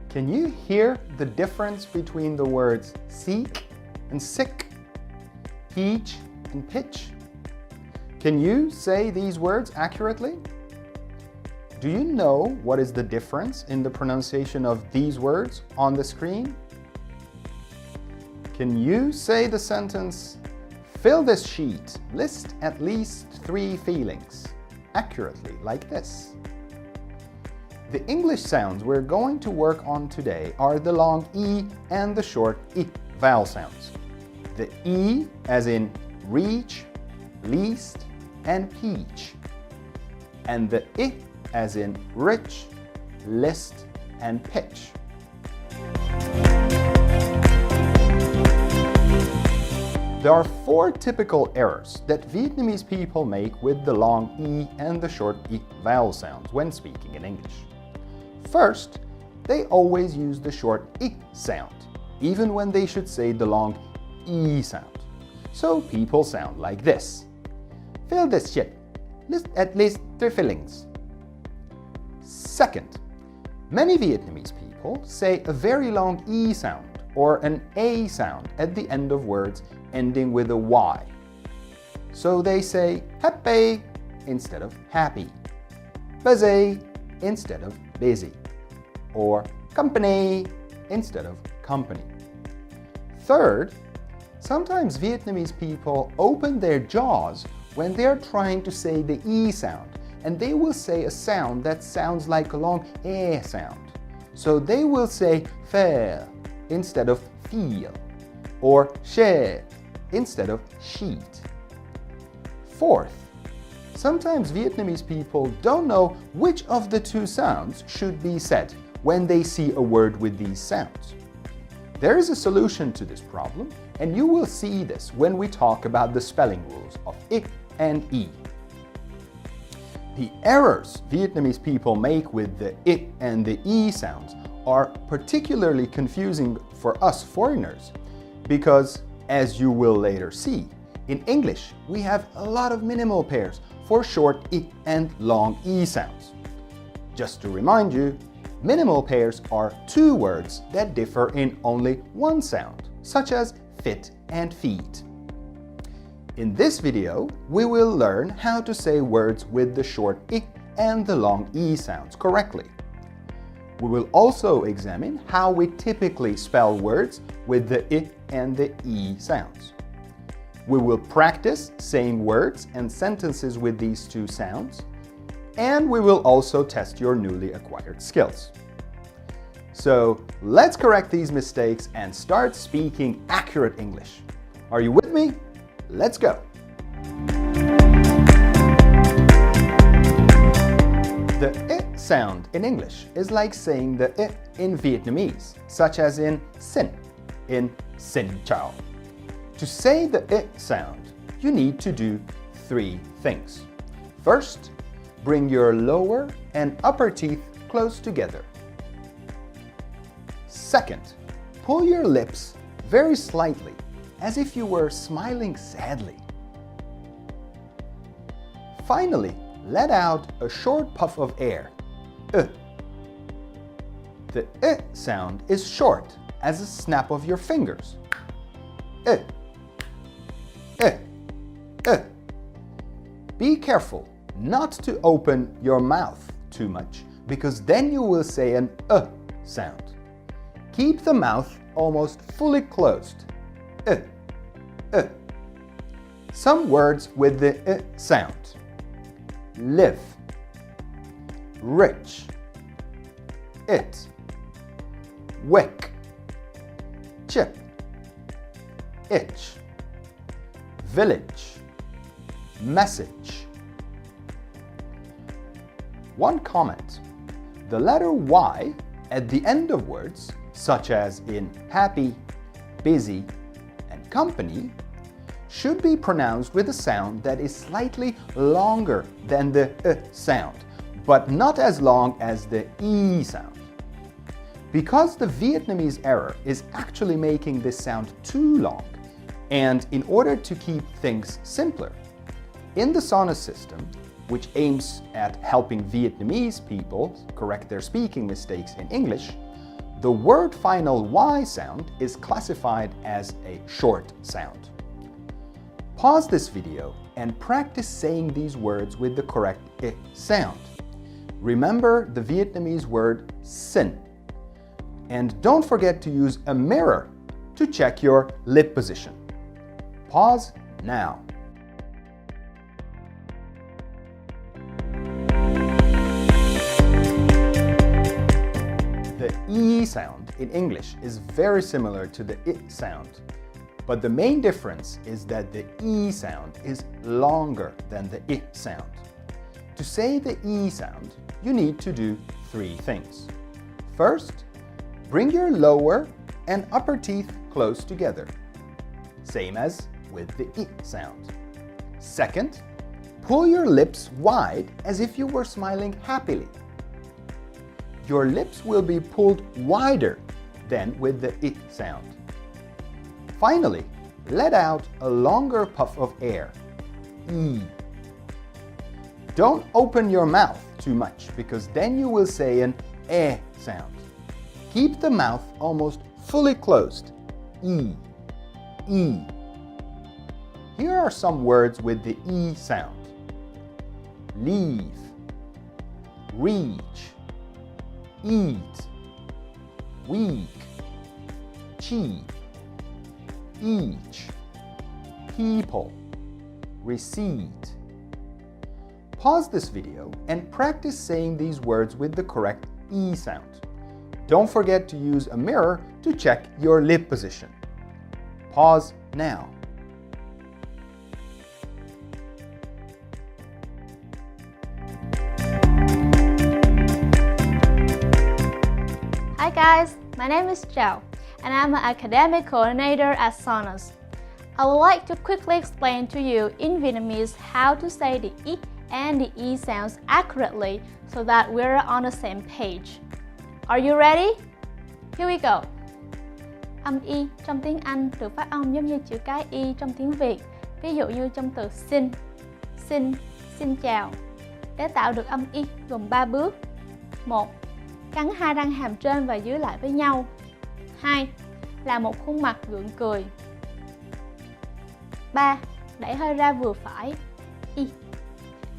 Can you hear the difference between the words seek and sick, peach and pitch? Can you say these words accurately? Do you know what is the difference in the pronunciation of these words on the screen? Can you say the sentence, fill this sheet, list at least 3 feelings, accurately, like this? The English sounds we're going to work on today are the long E and the short I vowel sounds. The E as in reach, least, and peach. And the I as in rich, list, and pitch. There are 4 typical errors that Vietnamese people make with the long E and the short I vowel sounds when speaking in English. First, they always use the short I sound, even when they should say the long E sound. So people sound like this. Fill this shit. List at least 3 fillings. Second, many Vietnamese people say a very long E sound or an A sound at the end of words ending with a Y. So they say happy instead of happy, busy instead of busy, or company instead of company. Third, sometimes Vietnamese people open their jaws when they're trying to say the E sound, and they will say a sound that sounds like a long E sound. So they will say fair instead of feel, or share instead of sheet. Fourth, sometimes Vietnamese people don't know which of the 2 sounds should be said when they see a word with these sounds. There is a solution to this problem, and you will see this when we talk about the spelling rules of I and E. The errors Vietnamese people make with the I and the E sounds are particularly confusing for us foreigners because, as you will later see, in English we have a lot of minimal pairs for short I and long E sounds. Just to remind you, minimal pairs are 2 words that differ in only 1 sound, such as fit and feet. In this video, we will learn how to say words with the short I and the long E sounds correctly. We will also examine how we typically spell words with the I and the E sounds. We will practice saying words and sentences with these 2 sounds, and we will also test your newly acquired skills. So let's correct these mistakes and start speaking accurate English. Are you with me? Let's go! The I sound in English is like saying the I in Vietnamese, such as in xin, in xin chào. To say the I sound, you need to do 3 things. First, bring your lower and upper teeth close together. Second, pull your lips very slightly, as if you were smiling sadly. Finally, let out a short puff of air. The sound is short as a snap of your fingers. Be careful not to open your mouth too much, because then you will say an sound. Keep the mouth almost fully closed. Some words with the sound. Live, rich, it, wick, chip, itch, village, message. One comment. The letter Y at the end of words, such as in happy, busy, and company, should be pronounced with a sound that is slightly longer than the sound, but not as long as the E sound. Because the Vietnamese error is actually making this sound too long, and in order to keep things simpler, in the Sonus system, which aims at helping Vietnamese people correct their speaking mistakes in English, The word final Y sound is classified as a short sound. Pause this video and practice saying these words with the correct I sound. Remember the Vietnamese word xin. And don't forget to use a mirror to check your lip position. Pause now. The E sound in English is very similar to the I sound, but the main difference is that the E sound is longer than the I sound. To say the E sound, you need to do three things. First, bring your lower and upper teeth close together, same as with the I sound. Second, pull your lips wide as if you were smiling happily. Your lips will be pulled wider than with the I sound. Finally, let out a longer puff of air, E. Don't open your mouth too much because then you will say an E sound. Keep the mouth almost fully closed, E, E. Here are some words with the E sound. Leave, reach, eat, weak, cheap, each, people, receipt. Pause this video and practice saying these words with the correct E sound. Don't forget to use a mirror to check your lip position. Pause now. Hi guys, my name is Zhao, and I'm an academic coordinator at Sonus. I would like to quickly explain to you in Vietnamese how to say the I and the E sounds accurately so that we're on the same page. Are you ready? Here we go. Âm Y trong tiếng Anh được phát âm giống như chữ cái Y trong tiếng Việt. Ví dụ như trong từ xin, xin chào. Để tạo được âm Y gồm 3 bước. 1. Cắn hai răng hàm trên và dưới lại với nhau. 2. Là một khuôn mặt gượng cười. 3. Đẩy hơi ra vừa phải. Y.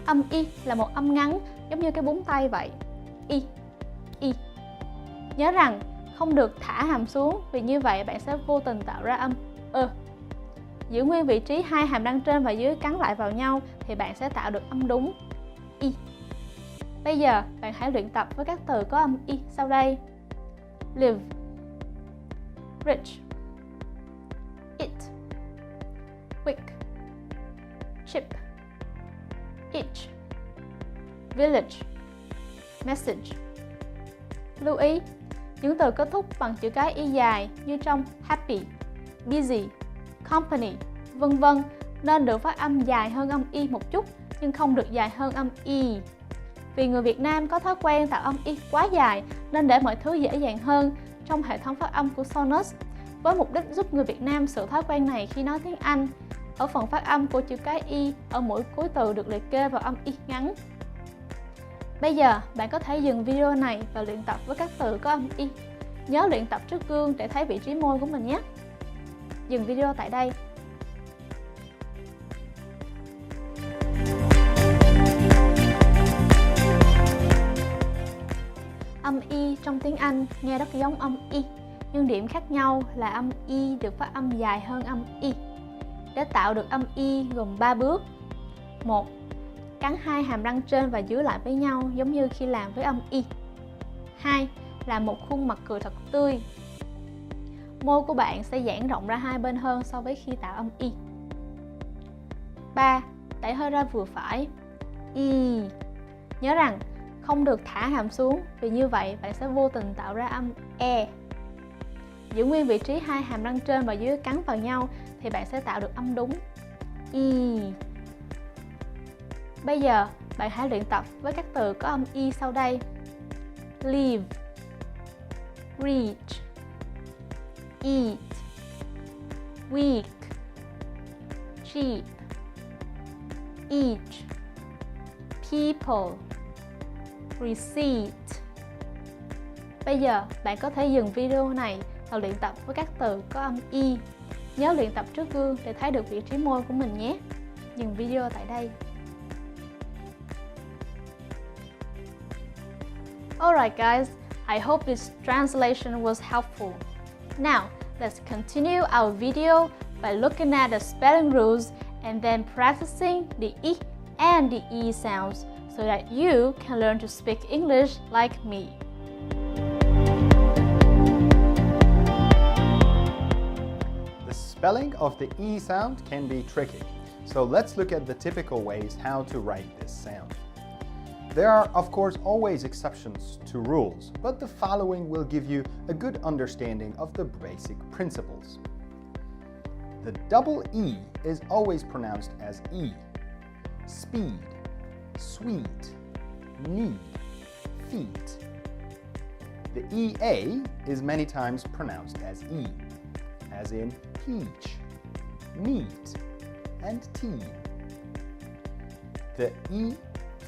Âm Y là một âm ngắn giống như cái búng tay vậy. Y, Y. Nhớ rằng không được thả hàm xuống vì như vậy bạn sẽ vô tình tạo ra âm ơ. Giữ nguyên vị trí hai hàm răng trên và dưới cắn lại vào nhau thì bạn sẽ tạo được âm đúng. Y. Bây giờ bạn hãy luyện tập với các từ có âm Y sau đây. Live, rich, eat, quick, cheap, each, village, message. Lưu ý, những từ kết thúc bằng chữ cái Y dài như trong happy, busy, company, vân vân nên được phát âm dài hơn âm Y một chút nhưng không được dài hơn âm Y. Vì người Việt Nam có thói quen tạo âm Y quá dài nên để mọi thứ dễ dàng hơn trong hệ thống phát âm của Sonus, với mục đích giúp người Việt Nam sửa thói quen này khi nói tiếng Anh, ở phần phát âm của chữ cái Y ở mỗi cuối từ được liệt kê vào âm Y ngắn. Bây giờ bạn có thể dừng video này và luyện tập với các từ có âm Y. Nhớ luyện tập trước gương để thấy vị trí môi của mình nhé. Dừng video tại đây. Âm Y trong tiếng Anh nghe rất giống âm Y, nhưng điểm khác nhau là âm Y được phát âm dài hơn âm Y. Để tạo được âm Y gồm 3 bước. 1. Cắn hai hàm răng trên và dưới lại với nhau giống như khi làm với âm Y. 2. Là một khuôn mặt cười thật tươi. Môi của bạn sẽ giãn rộng ra hai bên hơn so với khi tạo âm Y. 3. Đẩy hơi ra vừa phải. Y. Nhớ rằng không được thả hàm xuống vì như vậy bạn sẽ vô tình tạo ra âm E. Giữ nguyên vị trí hai hàm răng trên và dưới cắn vào nhau thì bạn sẽ tạo được âm đúng Y. Bây giờ bạn hãy luyện tập với các từ có âm Y sau đây. Live, reach, eat, weak, cheap, each, people, receipt, Bây giờ bạn có thể dừng video này và luyện tập với các từ có âm Y. Nhớ luyện tập trước gương để thấy được vị trí môi của mình nhé. Dừng video tại đây. Alright guys, I hope this translation was helpful. Now, let's continue our video by looking at the spelling rules and then practicing the I and the E sounds so that you can learn to speak English like me. The spelling of the E sound can be tricky, so let's look at the typical ways how to write this sound. There are, of course, always exceptions to rules, but the following will give you a good understanding of the basic principles. The double E is always pronounced as E. Speed, sweet, need, feet. The EA is many times pronounced as E, as in peach, meat, and tea. The E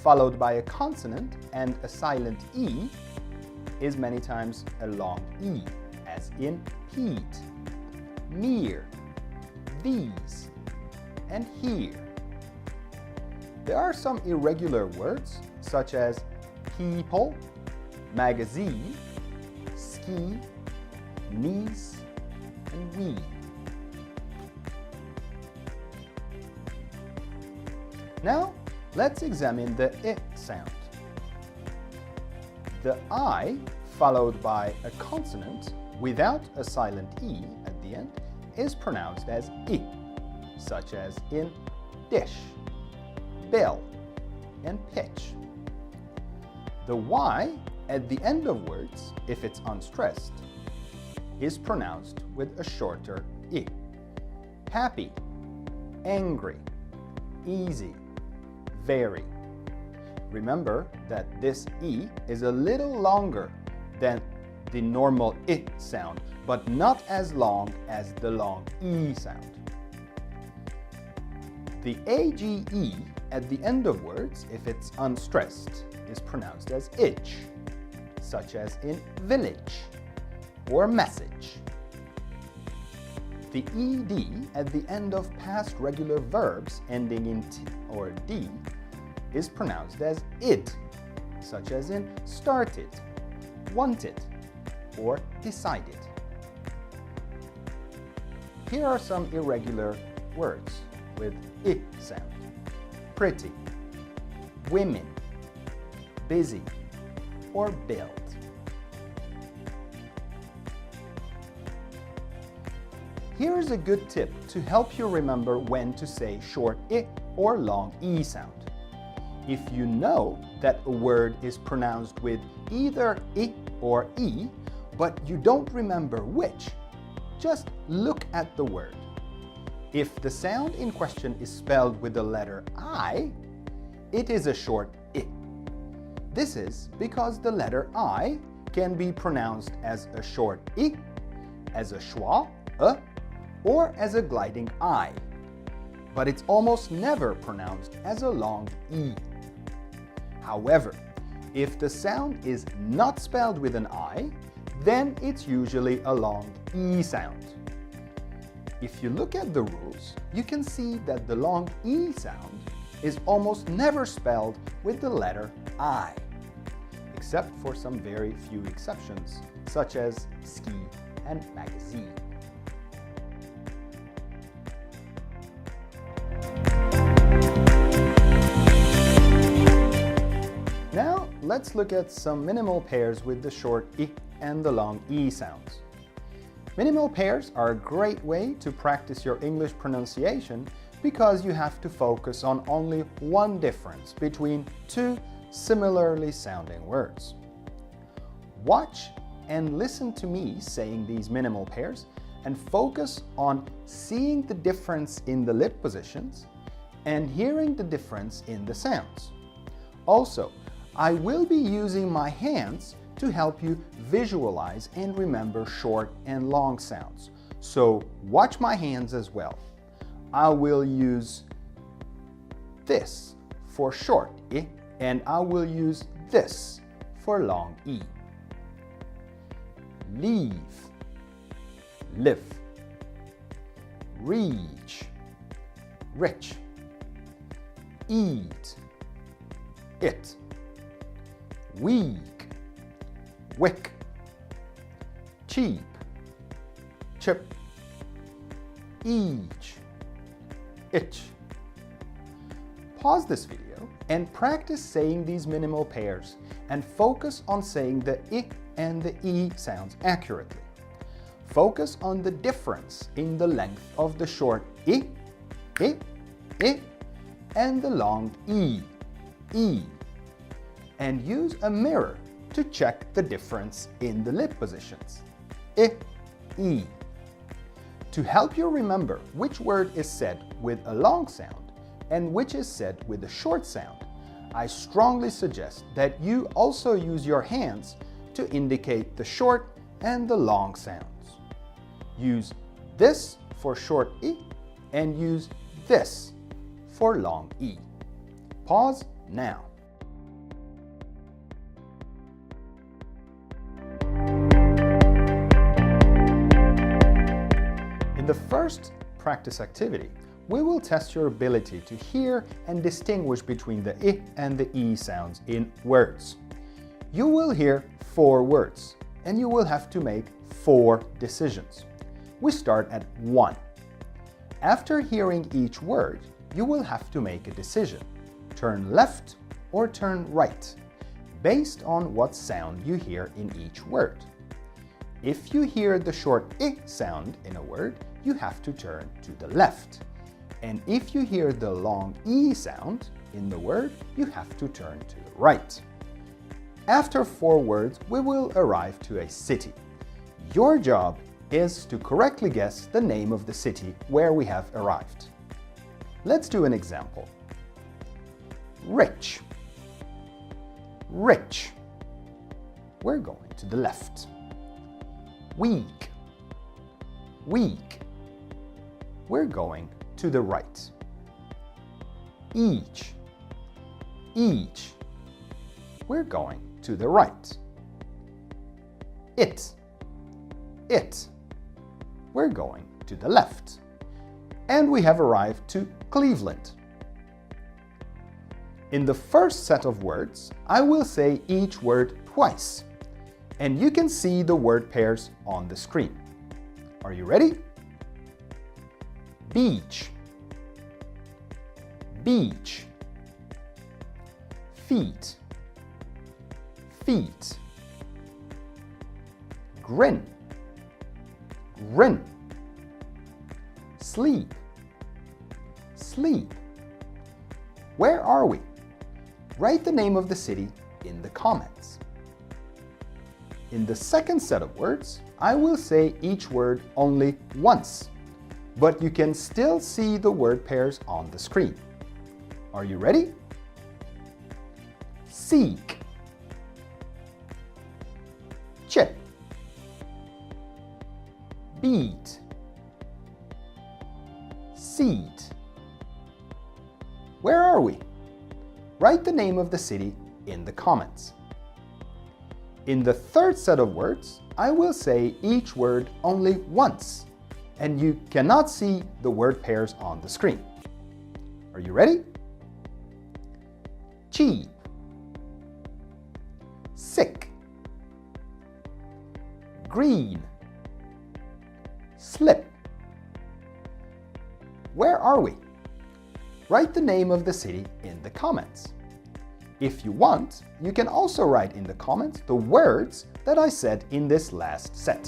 followed by a consonant and a silent E is many times a long E, as in heat, near, these, and here. There are some irregular words such as people, magazine, ski, niece, and we. Now, let's examine the I sound. The I followed by a consonant without a silent E at the end is pronounced as I, such as in dish, bill, and pitch. The Y at the end of words, if it's unstressed, is pronounced with a shorter I. Happy, angry, easy, very. Remember that this E is a little longer than the normal I sound, but not as long as the long E sound. The AGE at the end of words, if it's unstressed, is pronounced as itch, such as in village or message. The ED at the end of past regular verbs ending in T or D is pronounced as id, such as in started, wanted, or decided. Here are some irregular words with I sound. Pretty, women, busy, or build. Here is a good tip to help you remember when to say short I or long E sound. If you know that a word is pronounced with either I or E, but you don't remember which, just look at the word. If the sound in question is spelled with the letter I, it is a short I. This is because the letter I can be pronounced as a short I, as a schwa, or as a gliding I, but it's almost never pronounced as a long E. However, if the sound is not spelled with an I, then it's usually a long E sound. If you look at the rules, you can see that the long E sound is almost never spelled with the letter I, except for some very few exceptions, such as ski and magazine. Now, let's look at some minimal pairs with the short I and the long E sounds. Minimal pairs are a great way to practice your English pronunciation because you have to focus on only one difference between two similarly sounding words. Watch and listen to me saying these minimal pairs and focus on seeing the difference in the lip positions and hearing the difference in the sounds. Also, I will be using my hands to help you visualize and remember short and long sounds. So watch my hands as well. I will use this for short I, and I will use this for long E. leave, live, reach, rich, eat, it, weak, wick, cheap, chip, each, itch. Pause this video and practice saying these minimal pairs and focus on saying the I and the E sounds accurately. Focus on the difference in the length of the short I, and the long E, and use a mirror to check the difference in the lip positions. I, E. To help you remember which word is said with a long sound and which is said with a short sound, I strongly suggest that you also use your hands to indicate the short and the long sounds. Use this for short I and use this for long E. Pause now. In the first practice activity, we will test your ability to hear and distinguish between the I and the E sounds in words. You will hear 4 words, and you will have to make 4 decisions. We start at 1. After hearing each word, you will have to make a decision. Turn left or turn right, based on what sound you hear in each word. If you hear the short I sound in a word, you have to turn to the left. And if you hear the long E sound in the word, you have to turn to the right. After 4 words, we will arrive to a city. Your job is to correctly guess the name of the city where we have arrived. Let's do an example. Rich. Rich. We're going to the left. Weak. Weak. We're going to the right. Each. Each. We're going to the right. It. It. We're going to the left. And we have arrived to Cleveland. In the first set of words, I will say each word twice, and you can see the word pairs on the screen. Are you ready? Beach. Beach. Feet. Feet. Grin. Grin. Sleep. Sleep. Where are we? Write the name of the city in the comments. In the second set of words, I will say each word only once, but you can still see the word pairs on the screen. Are you ready? Seek. Chip. Beat. Seat. Where are we? Write the name of the city in the comments. In the third set of words, I will say each word only once, and you cannot see the word pairs on the screen. Are you ready? Cheap. Sick. Green. Slip. Where are we? Write the name of the city in the comments. If you want, you can also write in the comments the words that I said in this last set.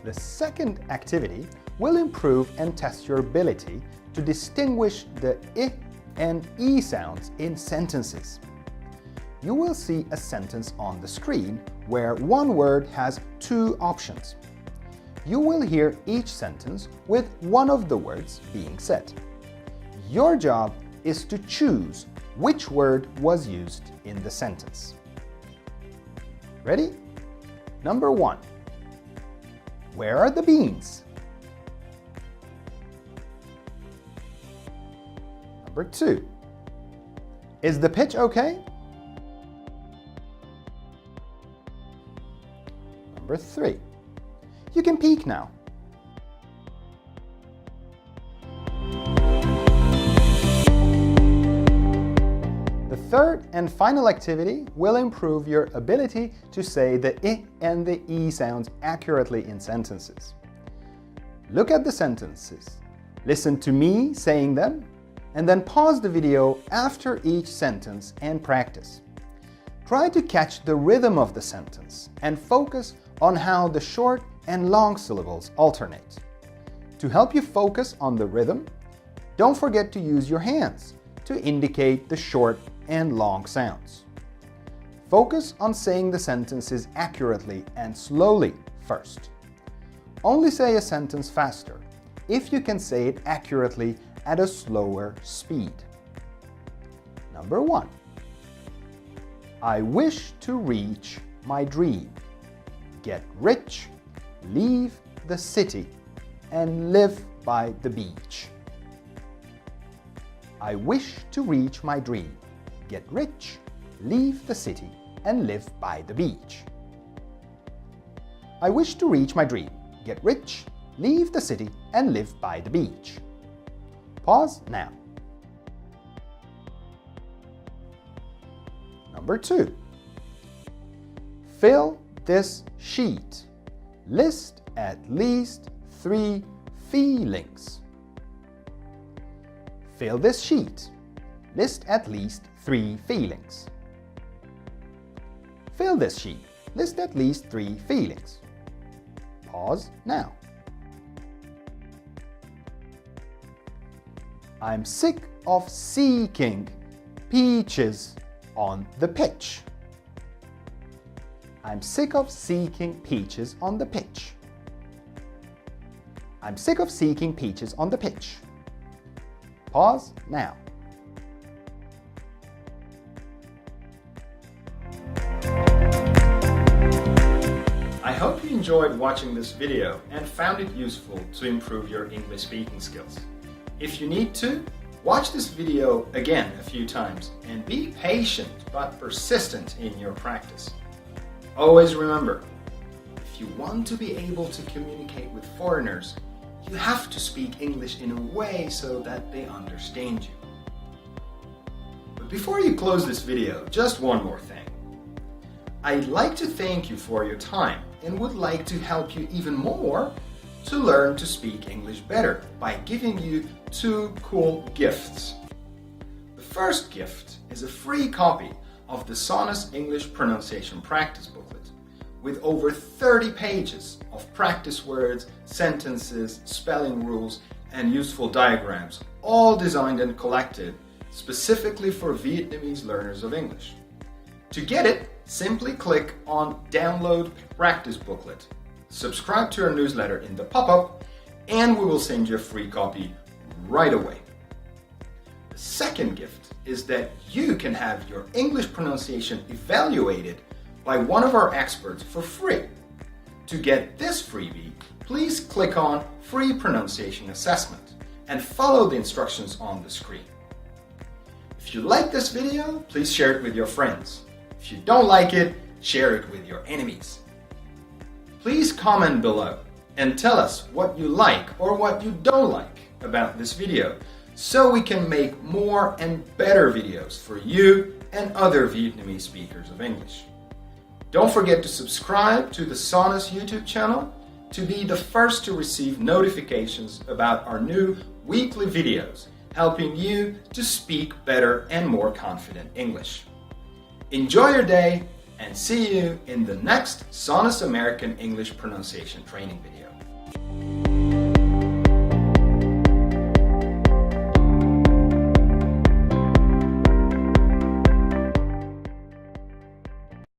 The second activity will improve and test your ability to distinguish the I and E sounds in sentences. You will see a sentence on the screen where one word has 2 options. You will hear each sentence with one of the words being said. Your job is to choose which word was used in the sentence. Ready? Number 1. Where are the beans? Number 2. Is the pitch okay? Number 3. You can peek now. The third and final activity will improve your ability to say the I and the E sounds accurately in sentences. Look at the sentences, listen to me saying them, and then pause the video after each sentence and practice. Try to catch the rhythm of the sentence and focus on how the short and long syllables alternate. To help you focus on the rhythm, don't forget to use your hands to indicate the short and long sounds. Focus on saying the sentences accurately and slowly first. Only say a sentence faster if you can say it accurately at a slower speed. Number 1. I wish to reach my dream. Get rich, leave the city, and live by the beach. I wish to reach my dream. Get rich, leave the city, and live by the beach. I wish to reach my dream. Get rich, leave the city, and live by the beach. Pause now. Number 2. Fill this sheet. List at least 3 feelings. Fill this sheet. List at least 3 feelings. Fill this sheet. List at least 3 feelings. Pause now. I'm sick of seeking peaches on the pitch. I'm sick of seeking peaches on the pitch. I'm sick of seeking peaches on the pitch. Pause now. I hope you enjoyed watching this video and found it useful to improve your English speaking skills. If you need to, watch this video again a few times and be patient but persistent in your practice. Always remember, if you want to be able to communicate with foreigners, you have to speak English in a way so that they understand you. But before you close this video, just one more thing. I'd like to thank you for your time and would like to help you even more to learn to speak English better by giving you 2 cool gifts. The first gift is a free copy of the Sonus English Pronunciation Practice Booklet with over 30 pages of practice words, sentences, spelling rules, and useful diagrams, all designed and collected specifically for Vietnamese learners of English. To get it, simply click on Download Practice Booklet, subscribe to our newsletter in the pop-up, and we will send you a free copy right away. The second gift is that you can have your English pronunciation evaluated by one of our experts for free. To get this freebie, please click on Free Pronunciation Assessment and follow the instructions on the screen. If you like this video, please share it with your friends. If you don't like it, share it with your enemies. Please comment below and tell us what you like or what you don't like about this video so we can make more and better videos for you and other Vietnamese speakers of English. Don't forget to subscribe to the Sonus YouTube channel to be the first to receive notifications about our new weekly videos helping you to speak better and more confident English. Enjoy your day and see you in the next Sonus American English pronunciation training video.